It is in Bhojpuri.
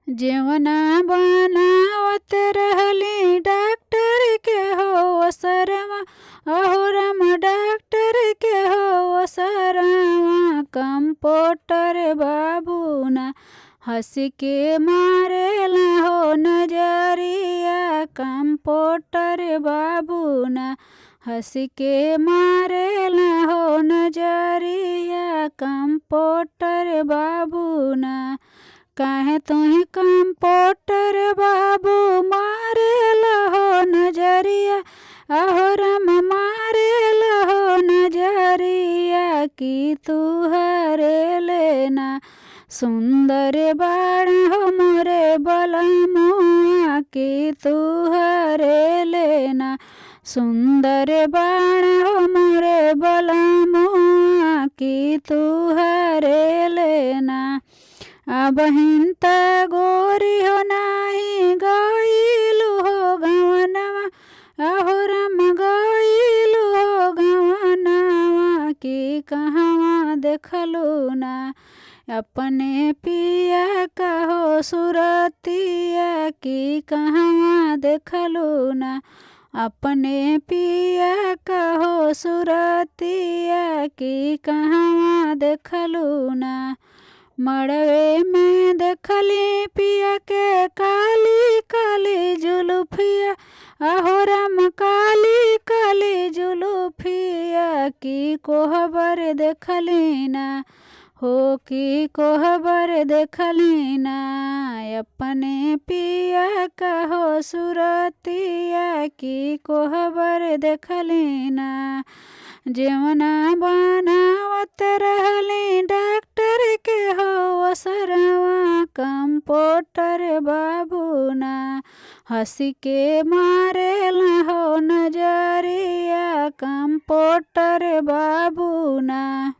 जेवना बनावत रहली डॉक्टर के हो शरमा, अहो राम डॉक्टर के हो शरमा। कंपाउंडर बाबूना हंस के मारेला हो नजरिया, कंपाउंडर बाबूना हंस के मारेला हो नजरिया, कंपाउंडर बाबूना। काहे तुही कंपाउंडर बाबू मारेला हो नजरिया, अहो राम मारेला हो नजरिया। कि तू हरे लेना सुंदर बाण हो मोरे बलमुआ, कि तू हरे लेना सुंदर बाण हो मोरे बलमुआ, कि तू हरे लेना। बहिन त गोरी हो नाही गईलु हो गवनवा, अहो राम गईलु हो गवनवा। कि कहवा देखलू ना अपने पिया कहो सुरतिया, कि कहवा देखलू ना अपने पिया कहो सुरतिया, कि कहवा देखलू ना। मड़वे में देखली पिया के काली काली जुलुफिया, अहो राम काली काली जुलुफिया। कि कोहबर देखली ना हो, कि कोहबर देखली ना अपने पिया कहो सुरतिया, कि कोहबर देखली ना। जेवना बनावत रहली डॉक्टर के हो शरमा, कंपाउंडर बाबूना हंस के मारेला हो नजरिया, कंपाउंडर बाबूना।